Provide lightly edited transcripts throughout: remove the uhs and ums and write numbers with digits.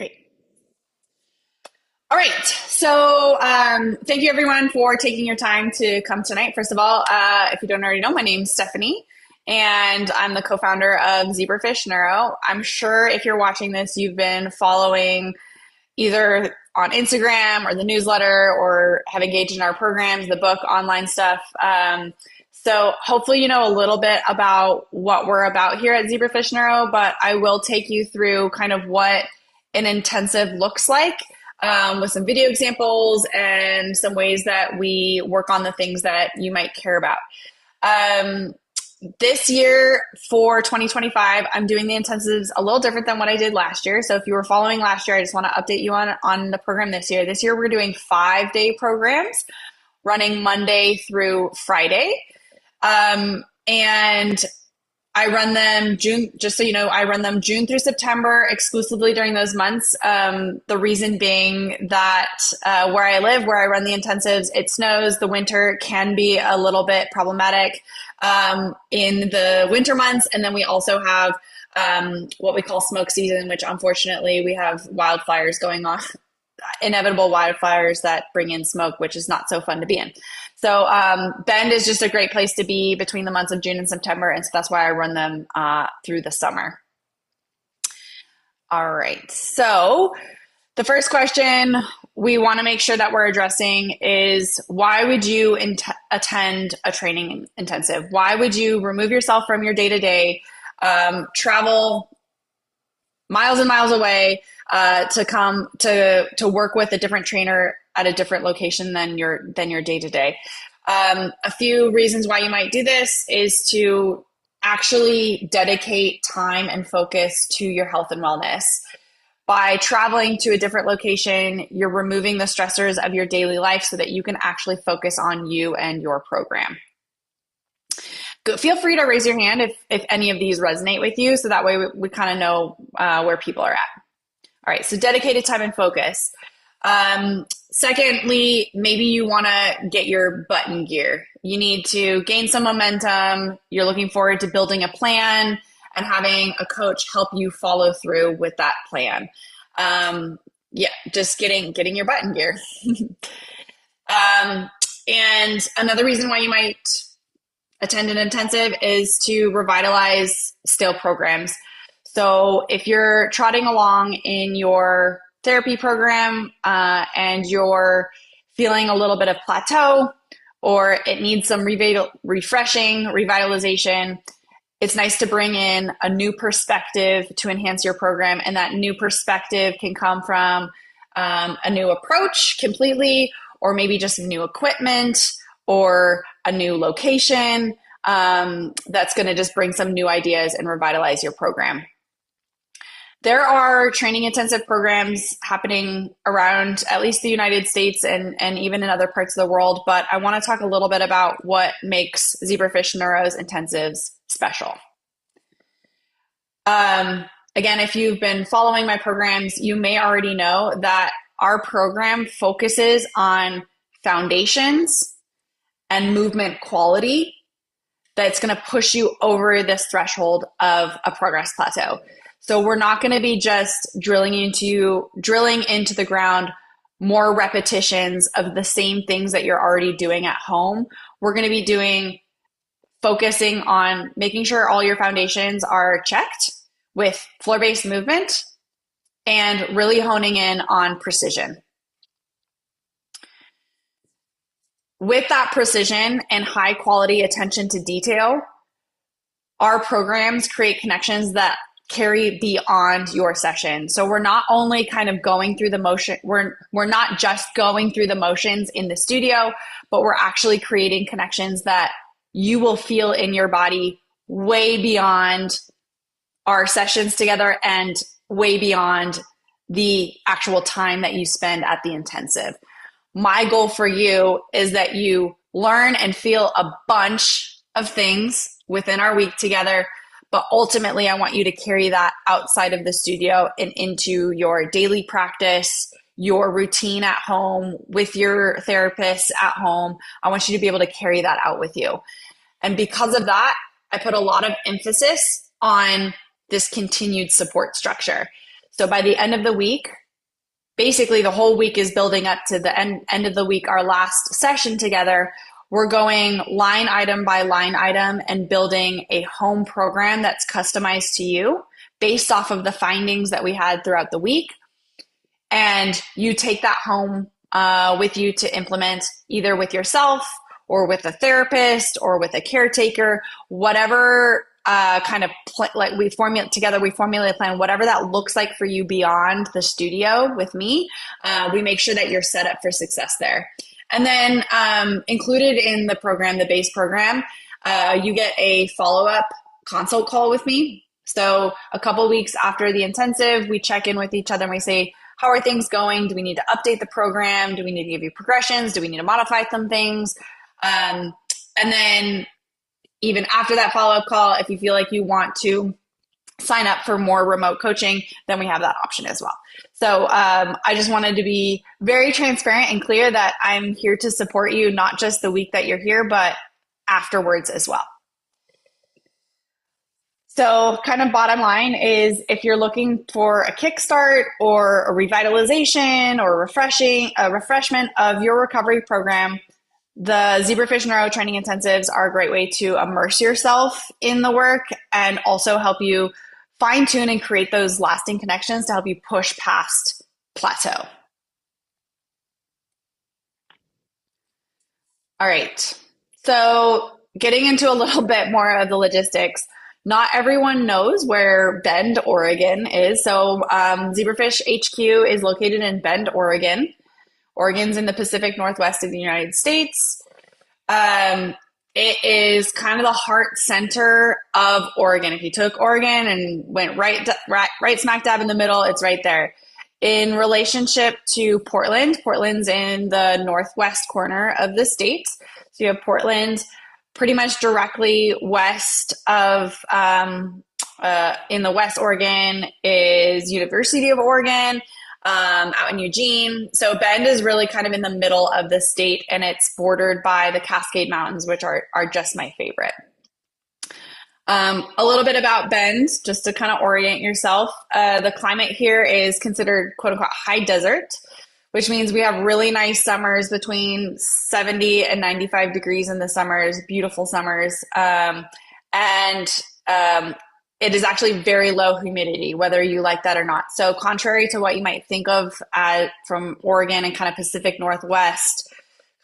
Great. All right. So thank you everyone for taking your time to come tonight. First of all, if you don't already know, my name's Stephanie and I'm the co-founder of Zebrafish Neuro. I'm sure if you're watching this, you've been following either on Instagram or the newsletter or have engaged in our programs, the book, online stuff. So hopefully you know a little bit about what we're about here at Zebrafish Neuro, but I will take you through kind of what an intensive looks like with some video examples and some ways that we work on the things that you might care about. This year for 2025, I'm doing the intensives a little different than what I did last year. So if you were following last year, I just want to update you on the program this year. This year, we're doing 5-day programs running Monday through Friday. And I run them just so you know, I run them June through September exclusively during those months. The reason being that where I live, where I run the intensives, it snows. The winter can be a little bit problematic in the winter months. And then we also have what we call smoke season, which unfortunately we have wildfires going on, inevitable wildfires that bring in smoke, which is not so fun to be in. So Bend is just a great place to be between the months of June and September. And so that's why I run them through the summer. All right. So the first question we want to make sure that we're addressing is, why would you attend a training intensive? Why would you remove yourself from your day-to-day, travel miles and miles away to come to work with a different trainer at a different location than your day-to-day? A few reasons why you might do this is to actually dedicate time and focus to your health and wellness. By traveling to a different location, you're removing the stressors of your daily life so that you can actually focus on you and your program. Feel free to raise your hand if any of these resonate with you, so that way we kind of know where people are at. All right, so dedicated time and focus. Secondly, maybe you want to get your butt in gear. You need to gain some momentum. You're looking forward to building a plan and having a coach help you follow through with that plan. Just getting your butt in gear. And another reason why you might attend an intensive is to revitalize stale programs. So if you're trotting along in your therapy program and you're feeling a little bit of plateau, or it needs some refreshing, revitalization, it's nice to bring in a new perspective to enhance your program. And that new perspective can come from a new approach completely, or maybe just new equipment or a new location that's going to just bring some new ideas and revitalize your program. There are training intensive programs happening around at least the United States and even in other parts of the world, but I want to talk a little bit about what makes Zebrafish Neuro's intensives special. Again, if you've been following my programs, you may already know that our program focuses on foundations and movement quality that's going to push you over this threshold of a progress plateau. So we're not going to be just drilling into the ground more repetitions of the same things that you're already doing at home. We're going to be focusing on making sure all your foundations are checked with floor-based movement and really honing in on precision. With that precision and high quality attention to detail, our programs create connections that carry beyond your session. So we're not only kind of going through the motion, we're not just going through the motions in the studio, but we're actually creating connections that you will feel in your body way beyond our sessions together and way beyond the actual time that you spend at the intensive. My goal for you is that you learn and feel a bunch of things within our week together, but ultimately I want you to carry that outside of the studio and into your daily practice, your routine at home with your therapist at home. I want you to be able to carry that out with you. And because of that, I put a lot of emphasis on this continued support structure. So by the end of the week, basically the whole week is building up to the end of the week, our last session together. We're going line item by line item and building a home program that's customized to you based off of the findings that we had throughout the week. And you take that home with you to implement either with yourself or with a therapist or with a caretaker, whatever kind of like we formulate a plan, whatever that looks like for you beyond the studio with me. We make sure that you're set up for success there. And then included in the program, the base program, you get a follow-up consult call with me. So a couple weeks after the intensive, we check in with each other and we say, how are things going? Do we need to update the program? Do we need to give you progressions? Do we need to modify some things? And then even after that follow-up call, if you feel like you want to sign up for more remote coaching, then we have that option as well. So I just wanted to be very transparent and clear that I'm here to support you, not just the week that you're here, but afterwards as well. So kind of bottom line is if you're looking for a kickstart or a revitalization or a refreshment of your recovery program, the Zebrafish Neuro Training Intensives are a great way to immerse yourself in the work and also help you fine tune and create those lasting connections to help you push past plateau. All right. So getting into a little bit more of the logistics. Not everyone knows where Bend, Oregon is. So Zebrafish HQ is located in Bend, Oregon. Oregon's in the Pacific Northwest of the United States. It is kind of the heart center of Oregon. If you took Oregon and went right smack dab in the middle, it's right there. In relationship to Portland, Portland's in the northwest corner of the state. So you have Portland pretty much directly west of, in the West Oregon is University of Oregon, out in Eugene. So Bend is really kind of in the middle of the state, and it's bordered by the Cascade Mountains, which are just my favorite. A little bit about Bend, just to kind of orient yourself. The climate here is considered quote unquote high desert, which means we have really nice summers between 70 and 95 degrees in the summers, beautiful summers. It is actually very low humidity, whether you like that or not. So contrary to what you might think of from Oregon and kind of Pacific Northwest,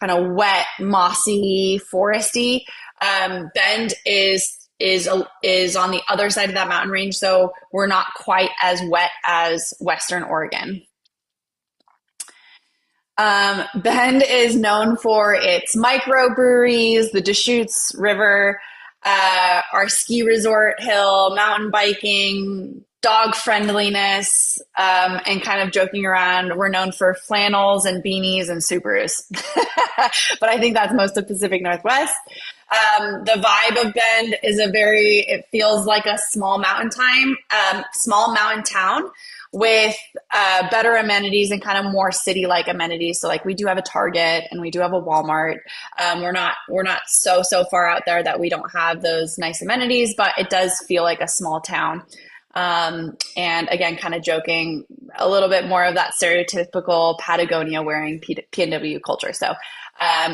kind of wet, mossy, foresty, Bend is on the other side of that mountain range. So we're not quite as wet as Western Oregon. Bend is known for its microbreweries, the Deschutes River, our ski resort hill, mountain biking, dog friendliness, and kind of joking around. We're known for flannels and beanies and Subarus. But I think that's most of Pacific Northwest. The vibe of Bend is it feels like a small mountain town with better amenities and kind of more city-like amenities. So like we do have a Target and we do have a Walmart. We're not so far out there that we don't have those nice amenities, but it does feel like a small town. And again, kind of joking, a little bit more of that stereotypical Patagonia wearing PNW culture. So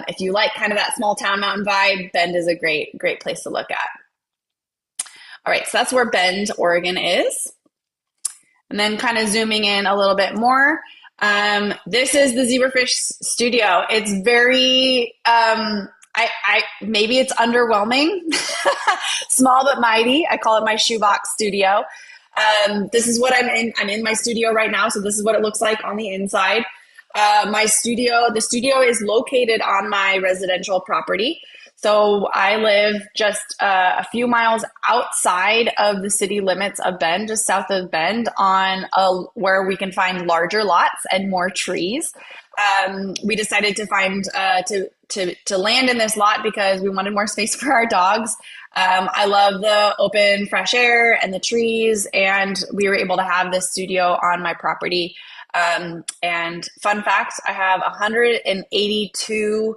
if you like kind of that small town mountain vibe, Bend is a great place to look at. All right, so that's where Bend, Oregon is. And then kind of zooming in a little bit more, this is the Zebrafish studio. It's very, maybe it's underwhelming, small but mighty. I call it my shoebox studio. This is what I'm in. I'm in my studio right now. So this is what it looks like on the inside. The studio is located on my residential property. So I live just a few miles outside of the city limits of Bend, just south of Bend, on where we can find larger lots and more trees. We decided to find to land in this lot because we wanted more space for our dogs. I love the open, fresh air and the trees, and we were able to have this studio on my property. And fun fact, I have 182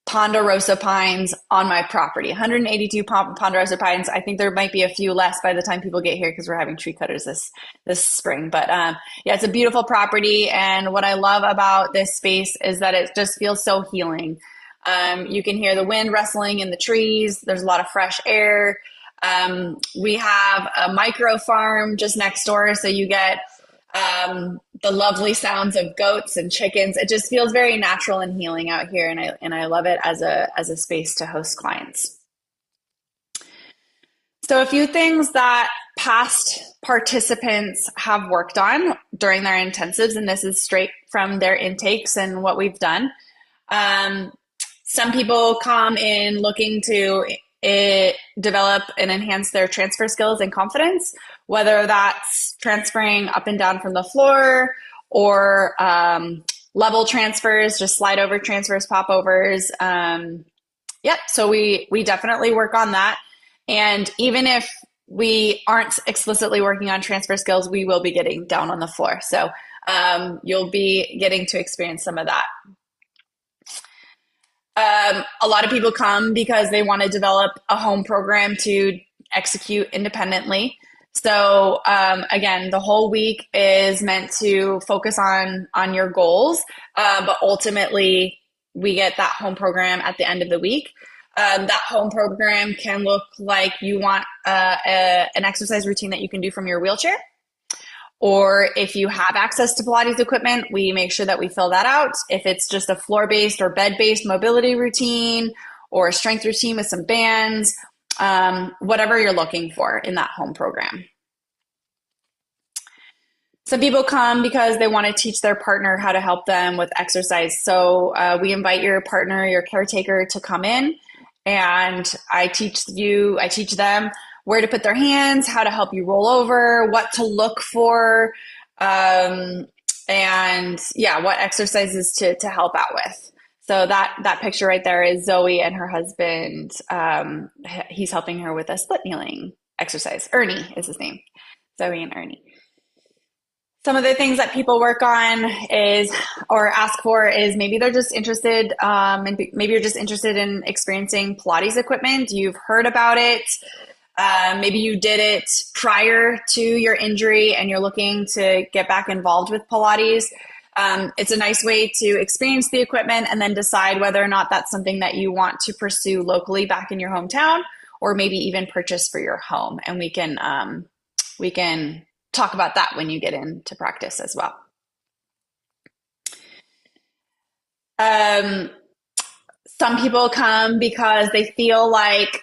ponderosa pines on my property. 182 ponderosa pines. I think there might be a few less by the time people get here because we're having tree cutters this spring. But yeah, it's a beautiful property, and what I love about this space is that it just feels so healing. You can hear the wind rustling in the trees. There's a lot of fresh air. We have a micro farm just next door, so you get the lovely sounds of goats and chickens. It just feels very natural and healing out here, and I love it as a space to host clients. So a few things that past participants have worked on during their intensives, and this is straight from their intakes and what we've done. Some people come in looking to develop and enhance their transfer skills and confidence, whether that's transferring up and down from the floor or level transfers, just slide over transfers, popovers. Yep. So we definitely work on that. And even if we aren't explicitly working on transfer skills, we will be getting down on the floor. So you'll be getting to experience some of that. A lot of people come because they want to develop a home program to execute independently. So again, the whole week is meant to focus on your goals, but ultimately we get that home program at the end of the week. That home program can look like you want an exercise routine that you can do from your wheelchair. Or if you have access to Pilates equipment, we make sure that we fill that out. If it's just a floor-based or bed-based mobility routine or a strength routine with some bands, whatever you're looking for in that home program. Some people come because they want to teach their partner how to help them with exercise. So we invite your partner, your caretaker to come in, and I teach them where to put their hands, how to help you roll over, what to look for, and yeah, what exercises to help out with. So that picture right there is Zoe and her husband. He's helping her with a split kneeling exercise. Ernie is his name. Zoe and Ernie. Some of the things that people work on or ask for is maybe they're just interested, maybe you're just interested in experiencing Pilates equipment. You've heard about it. Maybe you did it prior to your injury and you're looking to get back involved with Pilates. It's a nice way to experience the equipment and then decide whether or not that's something that you want to pursue locally back in your hometown, or maybe even purchase for your home. And we can talk about that when you get into practice as well. Some people come because they feel like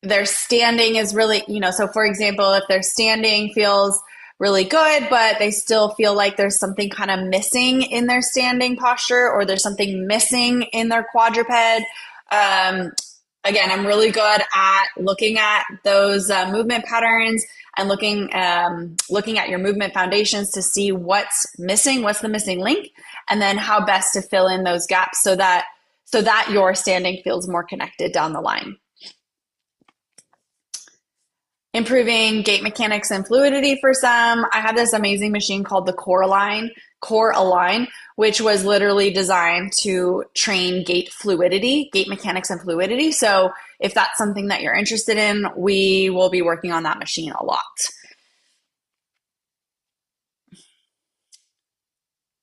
their standing is really, so for example, if their standing feels really good, but they still feel like there's something kind of missing in their standing posture, or there's something missing in their quadruped. Again, I'm really good at looking at those movement patterns and looking at your movement foundations to see what's missing, what's the missing link, and then how best to fill in those gaps so that your standing feels more connected down the line. Improving gait mechanics and fluidity for some. I have this amazing machine called the Core Align, which was literally designed to train gait mechanics and fluidity. So if that's something that you're interested in, we will be working on that machine a lot.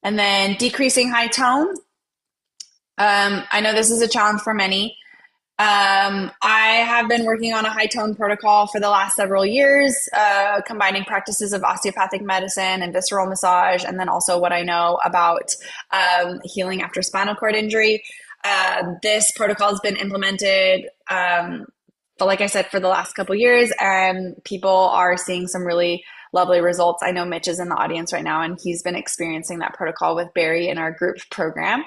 And then decreasing high tone. I know this is a challenge for many. I have been working on a high tone protocol for the last several years, combining practices of osteopathic medicine and visceral massage, and then also what I know about healing after spinal cord injury. This protocol has been implemented, but like I said, for the last couple of years, and people are seeing some really lovely results. I know Mitch is in the audience right now, and he's been experiencing that protocol with Barry in our group program.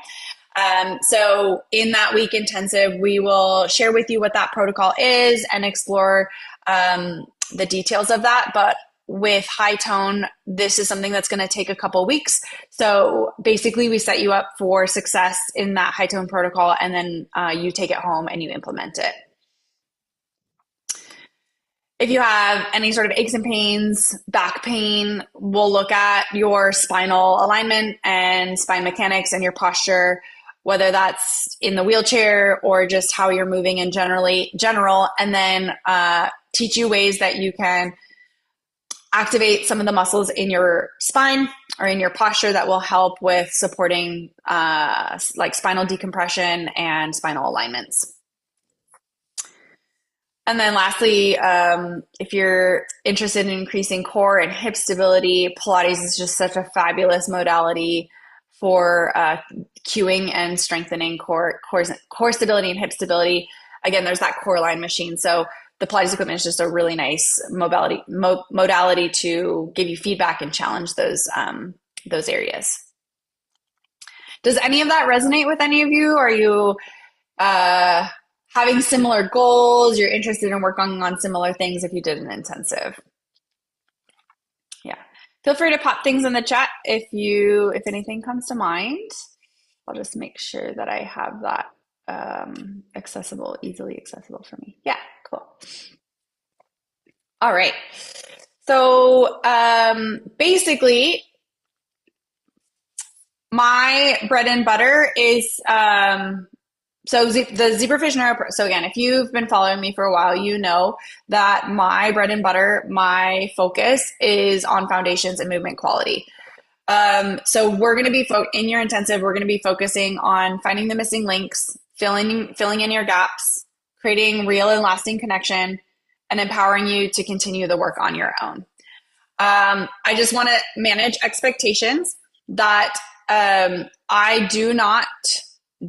So in that week intensive, we will share with you what that protocol is and explore the details of that. But with high tone, this is something that's going to take a couple weeks. So basically we set you up for success in that high tone protocol, and then you take it home and you implement it. If you have any sort of aches and pains, back pain, we'll look at your spinal alignment and spine mechanics and your posture. whether that's in the wheelchair or just how you're moving in general, and then teach you ways that you can activate some of the muscles in your spine or in your posture that will help with supporting like spinal decompression and spinal alignments. And then lastly, if you're interested in increasing core and hip stability, Pilates is just such a fabulous modality for cueing and strengthening core stability and hip stability. Again, there's that core line machine. So the Pilates equipment is just a really nice modality to give you feedback and challenge those areas. Does any of that resonate with any of you? Are you having similar goals? You're interested in working on similar things if you did an intensive? Yeah. Feel free to pop things in the chat if anything comes to mind. I'll just make sure that I have that easily accessible for me. Yeah, cool. All right. So basically, my bread and butter is so the Zebrafish Neuro. So again, if you've been following me for a while, you know that my bread and butter, my focus is on foundations and movement quality. So we're going to be in your intensive, we're going to be focusing on finding the missing links, filling in your gaps, creating real and lasting connection, and empowering you to continue the work on your own. I just want to manage expectations that I do not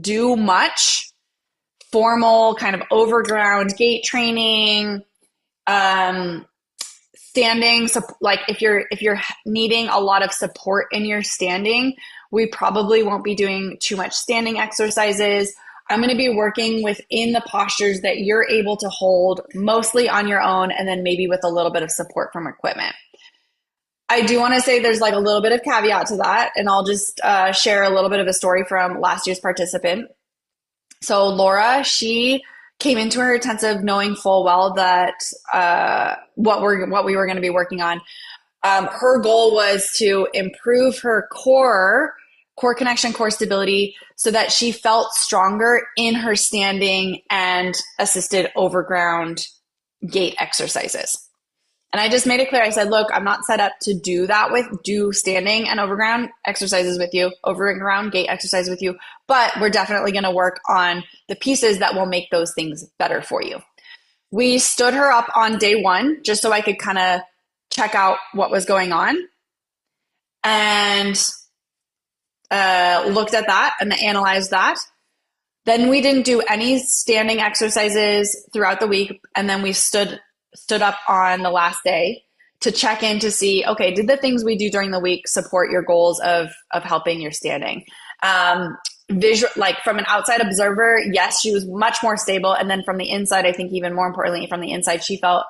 do much formal kind of overground gait training, standing. So like if you're needing a lot of support in your standing, we probably won't be doing too much standing exercises. I'm going to be working within the postures that you're able to hold mostly on your own, and then maybe with a little bit of support from equipment. I do want to say there's like a little bit of caveat to that, and I'll just share a little bit of a story from last year's participant. So Laura, she came into her intensive knowing full well that what we were going to be working on. Her goal was to improve her core connection, core stability, so that she felt stronger in her standing and assisted overground gait exercises. And I just made it clear. I said, look, I'm not set up to do standing and overground exercises with you, overground gait exercise with you, but we're definitely going to work on the pieces that will make those things better for you. We stood her up on day one just so I could kind of check out what was going on, and looked at that and analyzed that. Then we didn't do any standing exercises throughout the week, and then we stood up on the last day to check in to see, okay, did the things we do during the week support your goals of helping your standing? Like from an outside observer, yes, she was much more stable. And then from the inside, I think even more importantly, from the inside, she felt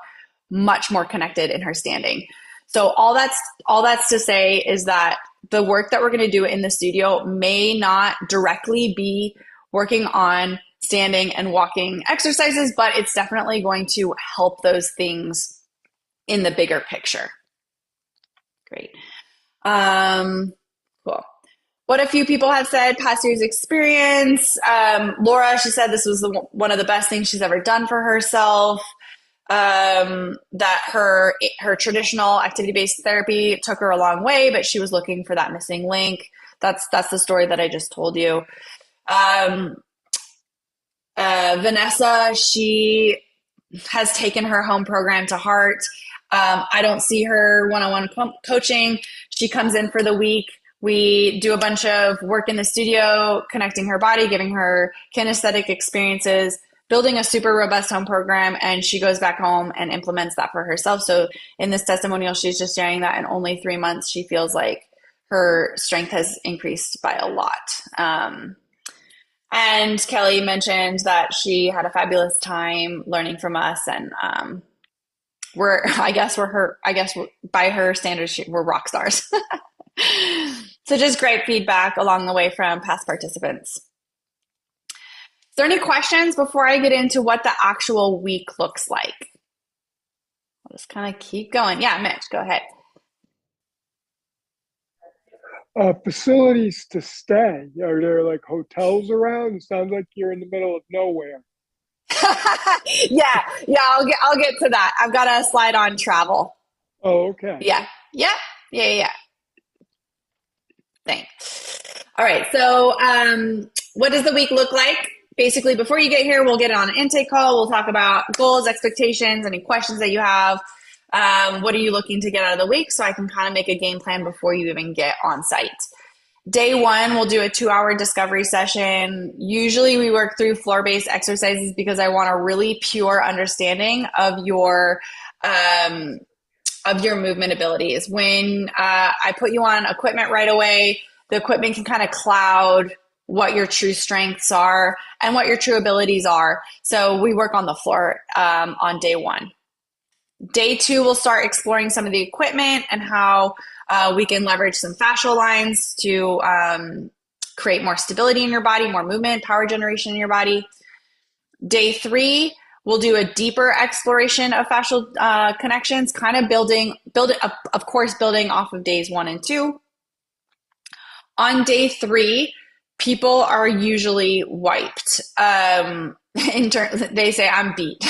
much more connected in her standing. So all that's to say is that the work that we're going to do in the studio may not directly be working on standing and walking exercises, but it's definitely going to help those things in the bigger picture. Great. Cool. What a few people have said, past year's experience. Laura, she said this was one of the best things she's ever done for herself. That her traditional activity-based therapy took her a long way, but she was looking for that missing link. That's the story that I just told you. Vanessa, she has taken her home program to heart. I don't see her one-on-one coaching. She comes in for the week. We do a bunch of work in the studio, connecting her body, giving her kinesthetic experiences, building a super robust home program, and she goes back home and implements that for herself. So in this testimonial, she's just sharing that in only 3 months, she feels like her strength has increased by a lot. And Kelly mentioned that she had a fabulous time learning from us, and by her standards, we're rock stars. So just great feedback along the way from past participants. Is there any questions before I get into what the actual week looks like? I'll just kind of keep going. Yeah, Mitch, go ahead. Facilities to stay. Are there like hotels around? It sounds like you're in the middle of nowhere. Yeah, yeah, I'll get to that. I've got a slide on travel. Oh, okay. Yeah, yeah, yeah. Thanks. All right. So, what does the week look like? Basically, before you get here, we'll get on an intake call. We'll talk about goals, expectations, any questions that you have. What are you looking to get out of the week? So I can kind of make a game plan before you even get on site. Day one, we'll do a 2 hour discovery session. Usually we work through floor-based exercises because I want a really pure understanding um, of your movement abilities. When I put you on equipment right away, the equipment can kind of cloud what your true strengths are and what your true abilities are. So we work on the floor on day one. Day two, we'll start exploring some of the equipment and how we can leverage some fascial lines to create more stability in your body, more movement, power generation in your body. Day three, we'll do a deeper exploration of fascial connections, kind of building, of course, building off of days one and two. On day three, people are usually wiped. They say I'm beat.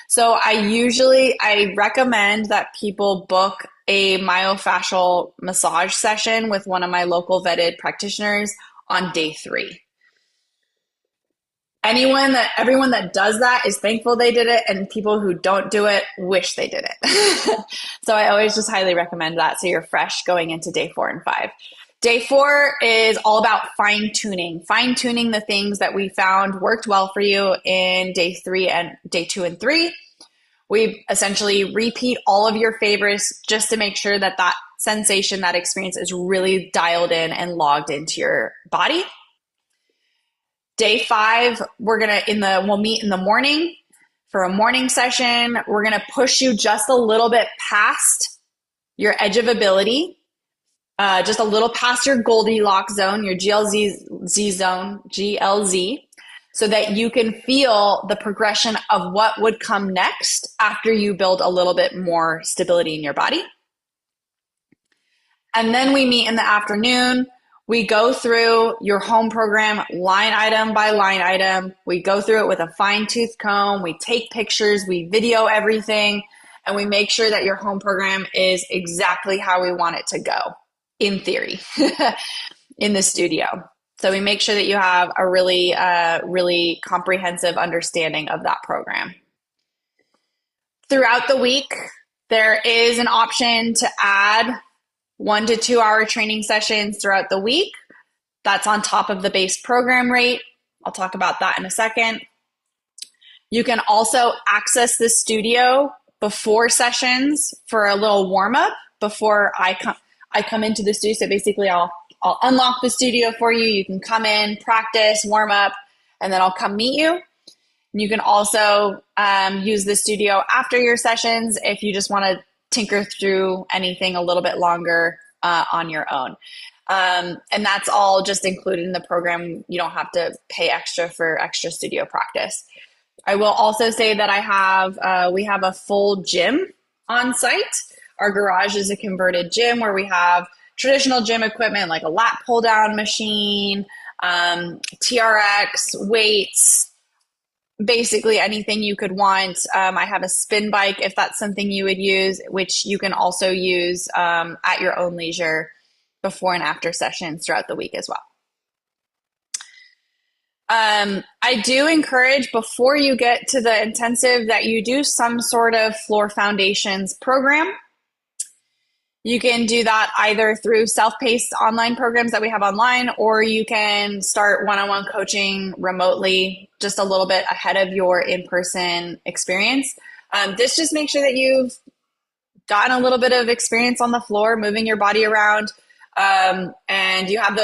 So I recommend that people book a myofascial massage session with one of my local vetted practitioners on day three. Everyone that does that is thankful they did it, and people who don't do it wish they did it. So I always just highly recommend that so you're fresh going into day 4 and 5. Day 4 is all about fine tuning the things that we found worked well for you in day 3 and day 2 and 3. We essentially repeat all of your favorites just to make sure that that sensation, that experience is really dialed in and logged into your body. Day 5, we'll meet in the morning for a morning session. We're going to push you just a little bit past your edge of ability, just a little past your Goldilocks zone, your GLZ, so that you can feel the progression of what would come next after you build a little bit more stability in your body. And then we meet in the afternoon. We go through your home program line item by line item. We go through it with a fine-tooth comb. We take pictures. We video everything. And we make sure that your home program is exactly how we want it to go, in theory, in the studio. So we make sure that you have a really comprehensive understanding of that program. Throughout the week, there is an option to add 1 to 2 hour training sessions throughout the week. That's on top of the base program rate. I'll talk about that in a second. You can also access the studio before sessions for a little warm up before I come into the studio. So basically I'll unlock the studio for you. You can come in, practice, warm up, and then I'll come meet you. And you can also use the studio after your sessions if you just want to tinker through anything a little bit longer on your own. And that's all just included in the program. You don't have to pay extra for extra studio practice. I will also say that we have a full gym on site. Our garage is a converted gym where we have traditional gym equipment like a lat pull down machine, TRX, weights, basically anything you could want. I have a spin bike if that's something you would use, which you can also use at your own leisure before and after sessions throughout the week as well. I do encourage before you get to the intensive that you do some sort of floor foundations program. You can do that either through self-paced online programs that we have online, or you can start one-on-one coaching remotely just a little bit ahead of your in-person experience. This just makes sure that you've gotten a little bit of experience on the floor, moving your body around, and you have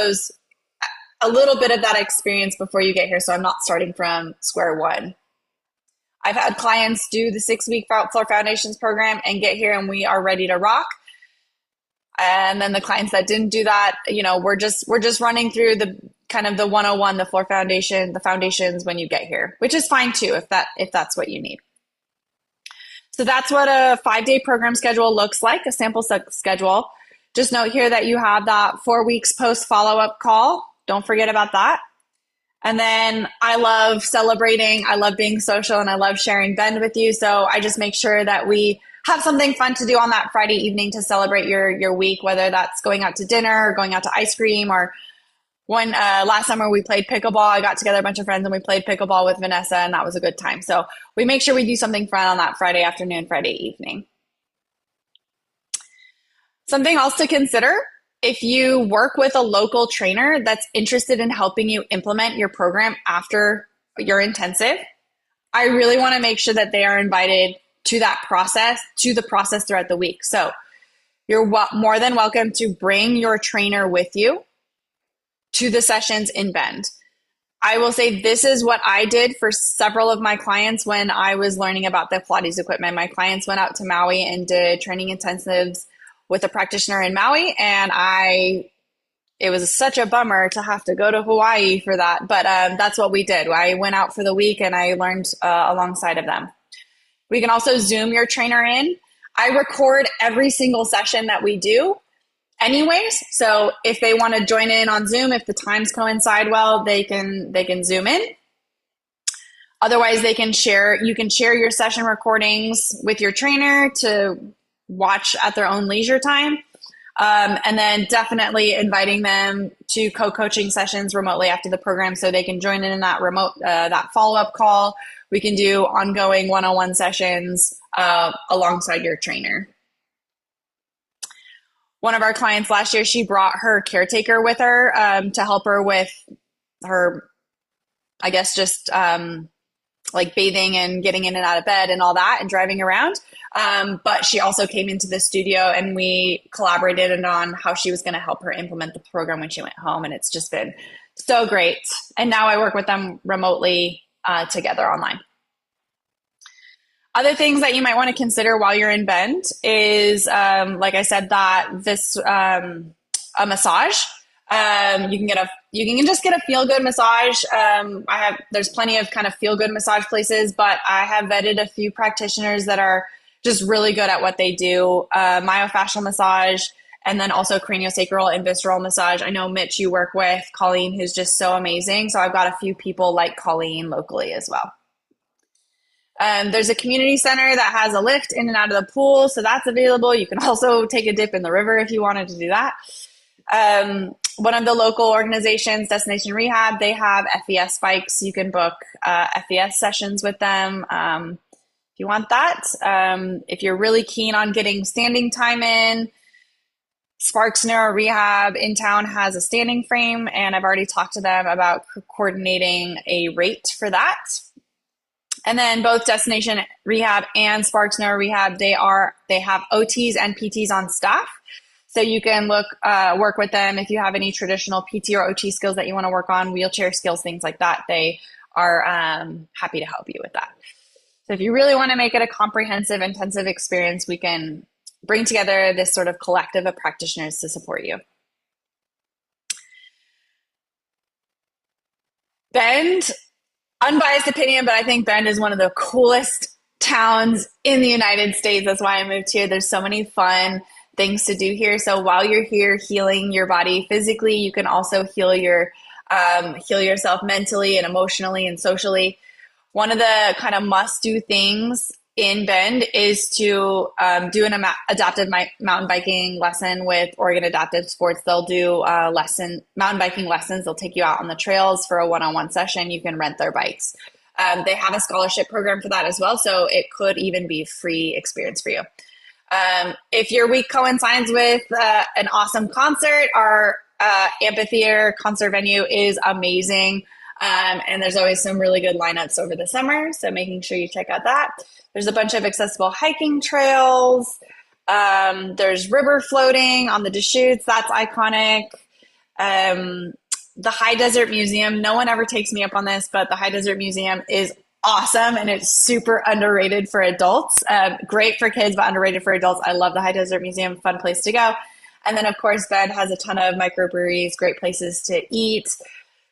a little bit of that experience before you get here. So I'm not starting from square one. I've had clients do the 6-week floor foundations program and get here and we are ready to rock. And then the clients that didn't do that, we're just running through the kind of the 101, the floor foundation, the foundations when you get here, which is fine too, if that's what you need. So that's what a 5-day program schedule looks like, a sample schedule. Just note here that you have that 4 weeks post follow-up call. Don't forget about that. And then I love celebrating, I love being social, and I love sharing Bend with you. So I just make sure that we have something fun to do on that Friday evening to celebrate your week, whether that's going out to dinner or going out to ice cream, or when last summer we played pickleball. I got together a bunch of friends and we played pickleball with Vanessa, and that was a good time. So we make sure we do something fun on that Friday afternoon, Friday evening. Something else to consider, if you work with a local trainer that's interested in helping you implement your program after your intensive, I really want to make sure that they are invited to that process, to the process throughout the week. So you're more than welcome to bring your trainer with you to the sessions in Bend. I will say this is what I did for several of my clients when I was learning about the Pilates equipment. My clients went out to Maui and did training intensives with a practitioner in Maui, and it was such a bummer to have to go to Hawaii for that, but that's what we did. I went out for the week and I learned alongside of them. We can also Zoom your trainer in. I record every single session that we do anyways, so if they want to join in on Zoom, if the times coincide well, they can Zoom in. Otherwise, you can share your session recordings with your trainer to watch at their own leisure time. And then definitely inviting them to co-coaching sessions remotely after the program so they can join in that that follow-up call. We can do ongoing one-on-one sessions alongside your trainer. One of our clients last year, she brought her caretaker with her to help her with her, I guess, just like bathing and getting in and out of bed and all that and driving around. But she also came into the studio and we collaborated on how she was going to help her implement the program when she went home. And it's just been so great. And now I work with them remotely together online. Other things that you might want to consider while you're in Bend is, like I said, that this a massage. You can just get a feel good massage. There's plenty of kind of feel good massage places, but I have vetted a few practitioners that are just really good at what they do. Myofascial massage, and then also craniosacral and visceral massage. I know Mitch, you work with Colleen, who's just so amazing. So I've got a few people like Colleen locally as well. There's a community center that has a lift in and out of the pool, so that's available. You can also take a dip in the river if you wanted to do that. One of the local organizations, Destination Rehab, they have FES bikes. You can book FES sessions with them if you want that. If you're really keen on getting standing time in, Sparks Neuro Rehab in town has a standing frame, and I've already talked to them about coordinating a rate for that. And then both Destination Rehab and Sparks Neuro Rehab, they have OTs and PTs on staff. So you can work with them if you have any traditional PT or OT skills that you want to work on, wheelchair skills, things like that. They are happy to help you with that. So if you really want to make it a comprehensive, intensive experience, we can bring together this sort of collective of practitioners to support you. Bend, unbiased opinion, but I think Bend is one of the coolest towns in the United States. That's why I moved here. There's so many fun things to do here. So while you're here healing your body physically, you can also heal yourself mentally and emotionally and socially. One of the kind of must-do things in Bend is to do an adaptive mountain biking lesson with Oregon Adaptive Sports. They'll do mountain biking lessons. They'll take you out on the trails for a one-on-one session. You can rent their bikes. They have a scholarship program for that as well, so it could even be a free experience for you. If your week coincides with an awesome concert, our amphitheater concert venue is amazing. And there's always some really good lineups over the summer, so making sure you check out that. There's a bunch of accessible hiking trails. There's river floating on the Deschutes. That's iconic. The High Desert Museum, no one ever takes me up on this, but the High Desert Museum is awesome, and it's super underrated for adults. Great for kids, but underrated for adults. I love the High Desert Museum, fun place to go. And then, of course, Bend has a ton of microbreweries, great places to eat,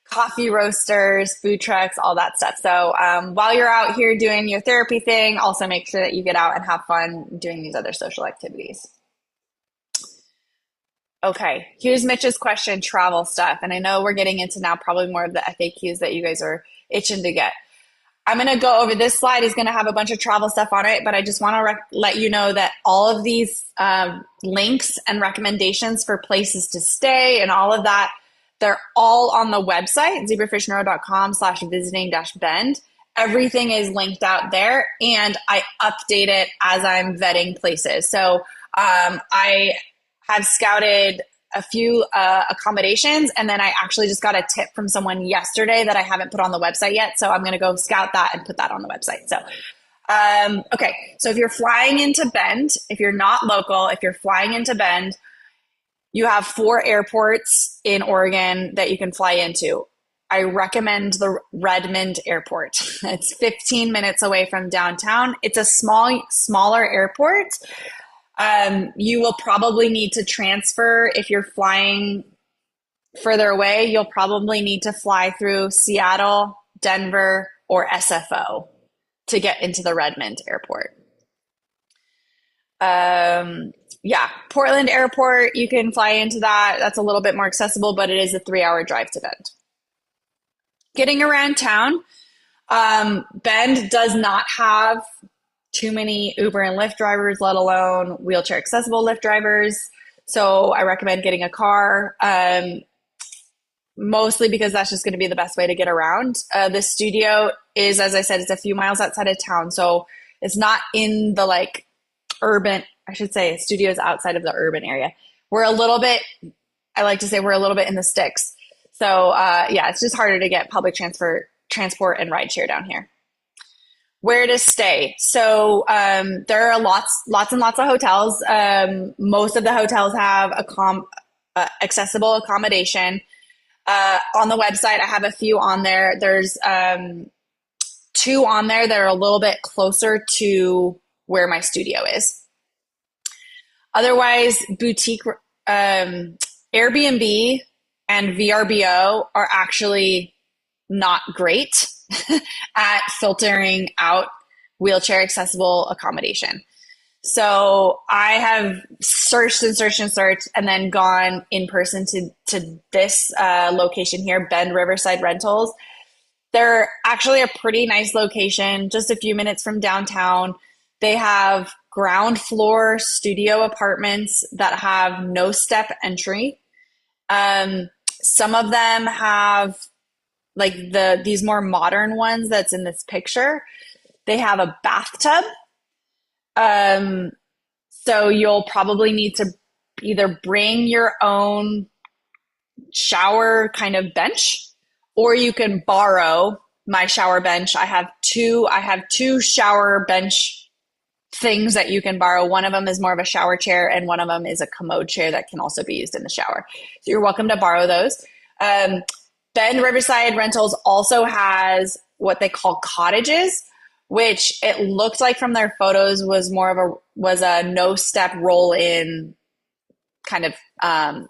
coffee roasters, food trucks, all that stuff. So while you're out here doing your therapy thing, also make sure that you get out and have fun doing these other social activities. Okay, here's Mitch's question, travel stuff. And I know we're getting into now probably more of the FAQs that you guys are itching to get. I'm going to go over this slide is going to have a bunch of travel stuff on it, but I just want to let you know that all of these links and recommendations for places to stay and all of that, they're all on the website, zebrafishneuro.com/visiting-bend. Everything is linked out there, and I update it as I'm vetting places. So I have scouted a few accommodations, and then I actually just got a tip from someone yesterday that I haven't put on the website yet. So I'm going to go scout that and put that on the website. So, okay. So if you're flying into Bend, if you're not local, if you're flying into Bend, you have 4 airports in Oregon that you can fly into. I recommend the Redmond Airport. It's 15 minutes away from downtown. It's a smaller airport. You will probably need to transfer if you're flying further away. You'll probably need to fly through Seattle, Denver, or SFO to get into the Redmond Airport. Yeah, Portland Airport, you can fly into that. That's a little bit more accessible, but it is a 3-hour drive to Bend. Getting around town, Bend does not have too many Uber and Lyft drivers, let alone wheelchair accessible Lyft drivers. So I recommend getting a car, mostly because that's just going to be the best way to get around. The studio is, as I said, it's a few miles outside of town. So it's not in the like urban, I should say, studios outside of the urban area. We're a little bit, I like to say we're a little bit in the sticks. So yeah, it's just harder to get public transport and rideshare down here. Where to stay? So there are lots and lots of hotels. Most of the hotels have accessible accommodation. On the website, I have a few on there. There's 2 on there that are a little bit closer to where my studio is. Otherwise, boutique Airbnb and VRBO are actually not great at filtering out wheelchair accessible accommodation. So I have searched and then gone in person to this location here, Bend Riverside Rentals. They're actually a pretty nice location, just a few minutes from downtown. They have ground floor studio apartments that have no step entry. Some of them have like these more modern ones that's in this picture. They have a bathtub. So you'll probably need to either bring your own shower kind of bench, or you can borrow my shower bench. I have two shower bench things that you can borrow. One of them is more of a shower chair, and one of them is a commode chair that can also be used in the shower. So you're welcome to borrow those. Bend Riverside Rentals also has what they call cottages, which it looked like from their photos was a no step roll in kind of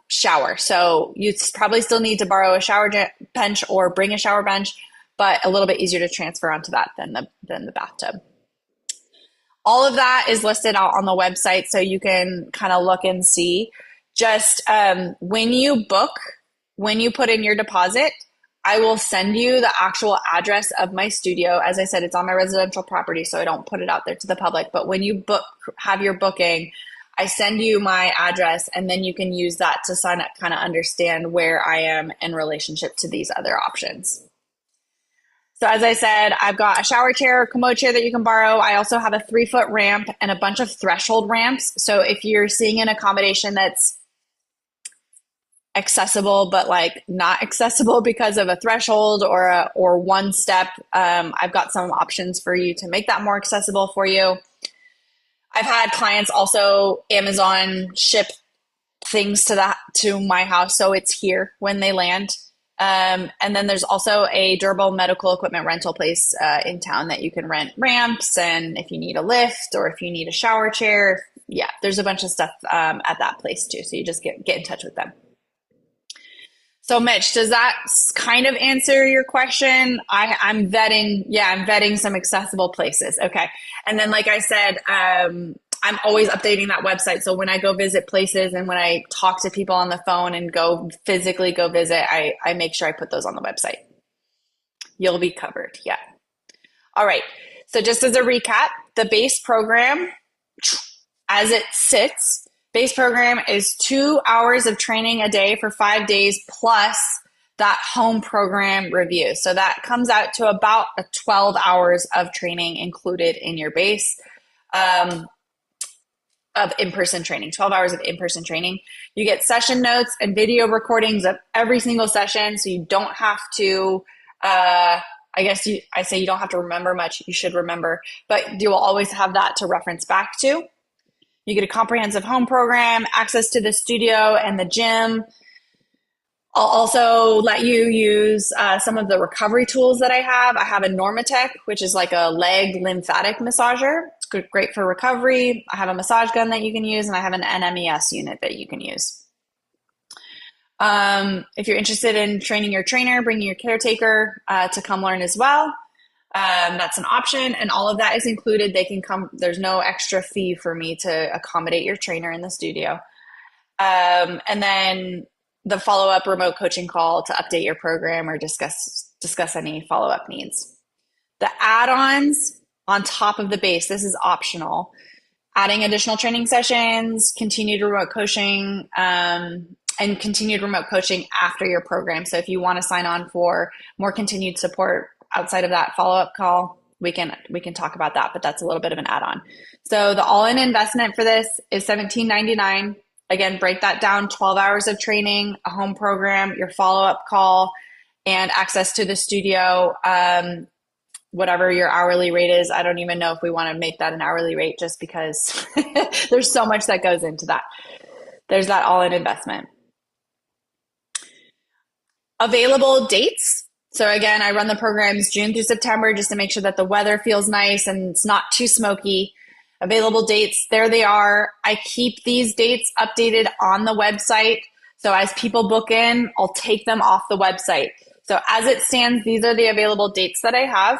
shower. So you probably still need to borrow a shower bench or bring a shower bench, but a little bit easier to transfer onto that than the bathtub. All of that is listed out on the website, so you can kind of look and see. Just when you put in your deposit, I will send you the actual address of my studio. As I said, it's on my residential property, so I don't put it out there to the public. But when you have your booking, I send you my address, and then you can use that to kind of understand where I am in relationship to these other options. So as I said, I've got a shower chair or commode chair that you can borrow. I also have a 3-foot ramp and a bunch of threshold ramps. So if you're seeing an accommodation that's accessible but like not accessible because of a threshold or one step, I've got some options for you to make that more accessible for you. I've had clients also Amazon ship things to my house, so it's here when they land. And then there's also a durable medical equipment rental place in town that you can rent ramps, and if you need a lift or if you need a shower chair, yeah, there's a bunch of stuff at that place too. So you just get in touch with them. So Mitch, does that kind of answer your question? I'm vetting some accessible places. Okay. And then, like I said, I'm always updating that website. So when I go visit places and when I talk to people on the phone and go physically go visit, I make sure I put those on the website. You'll be covered. Yeah. All right. So just as a recap, the base program, as it sits, base program is 2 hours of training a day for 5 days plus that home program review. So that comes out to about 12 hours of training included in your base. Of in-person training, 12 hours of in-person training. You get session notes and video recordings of every single session. So you don't have to, I say you don't have to remember much. You should remember, but you will always have that to reference back to. You get a comprehensive home program, access to the studio and the gym. I'll also let you use some of the recovery tools that I have. I have a Normatec, which is like a leg lymphatic massager. It's great for recovery. I have a massage gun that you can use, and I have an NMES unit that you can use. If you're interested in training your trainer, bringing your caretaker to come learn as well, that's an option, and all of that is included. They can come. There's no extra fee for me to accommodate your trainer in the studio. And then the follow-up remote coaching call to update your program or discuss any follow-up needs. The add-ons on top of the base, this is optional. Adding additional training sessions, continued remote coaching, and continued remote coaching after your program. So if you want to sign on for more continued support outside of that follow-up call, we can talk about that, but that's a little bit of an add-on. So the all-in investment for this is $17.99. Again, break that down, 12 hours of training, a home program, your follow-up call, and access to the studio, whatever your hourly rate is. I don't even know if we want to make that an hourly rate just because there's so much that goes into that. There's that all-in investment. Available dates. So again, I run the programs June through September just to make sure that the weather feels nice and it's not too smoky. Available dates, there they are. I keep these dates updated on the website. So as people book in, I'll take them off the website. So as it stands, these are the available dates that I have.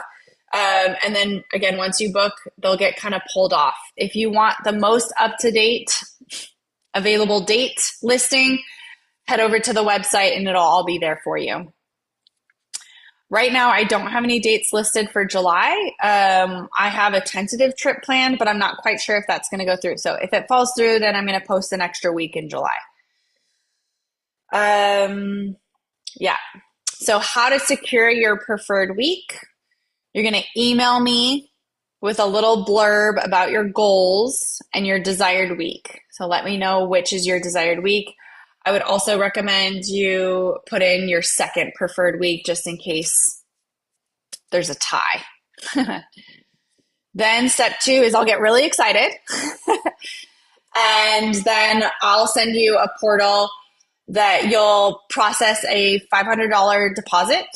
And then again, once you book, they'll get kind of pulled off. If you want the most up-to-date available date listing, head over to the website and it'll all be there for you. Right now, I don't have any dates listed for July. I have a tentative trip planned, but I'm not quite sure if that's going to go through. So if it falls through, then I'm going to post an extra week in July. Yeah. So how to secure your preferred week. You're going to email me with a little blurb about your goals and your desired week. So let me know which is your desired week. I would also recommend you put in your second preferred week just in case there's a tie. Then step 2 is I'll get really excited. And then I'll send you a portal that you'll process a $500 deposit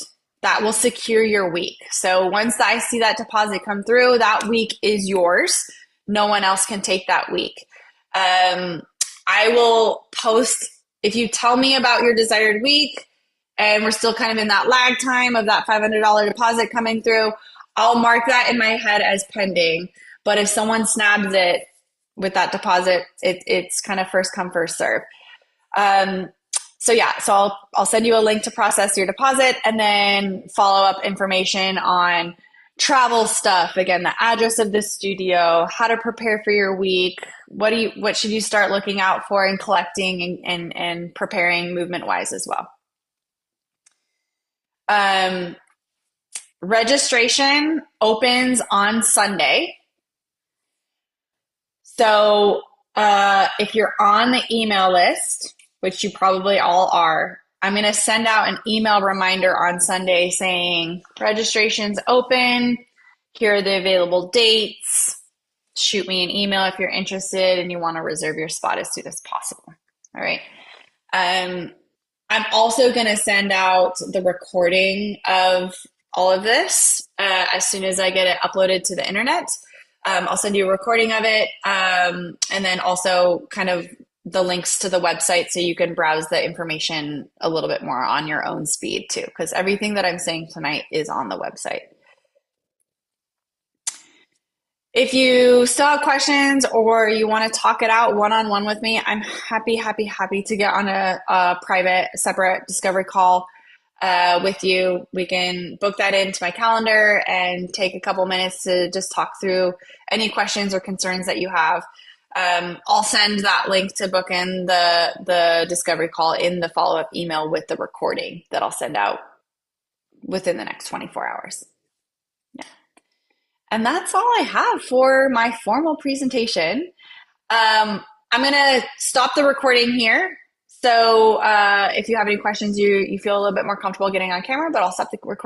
that will secure your week. So once I see that deposit come through, that week is yours. No one else can take that week. I will post, if you tell me about your desired week and we're still kind of in that lag time of that $500 deposit coming through, I'll mark that in my head as pending. But if someone snabs it with that deposit, it's kind of first come, first serve. So I'll send you a link to process your deposit and then follow up information on travel stuff. Again, the address of the studio, how to prepare for your week. What should you start looking out for in collecting and preparing movement wise as well. Registration opens on Sunday. So if you're on the email list, which you probably all are, I'm going to send out an email reminder on Sunday saying registration's open. Here are the available dates. Shoot me an email if you're interested and you want to reserve your spot as soon as possible. All right. I'm also going to send out the recording of all of this as soon as I get it uploaded to the internet. I'll send you a recording of it, and then also kind of the links to the website so you can browse the information a little bit more on your own speed too, because everything that I'm saying tonight is on the website. If you still have questions or you want to talk it out one-on-one with me, I'm happy to get on a private, separate discovery call with you. We can book that into my calendar and take a couple minutes to just talk through any questions or concerns that you have. I'll send that link to book in the discovery call in the follow-up email with the recording that I'll send out within the next 24 hours. And that's all I have for my formal presentation. I'm going to stop the recording here. So if you have any questions, you feel a little bit more comfortable getting on camera, but I'll stop the recording.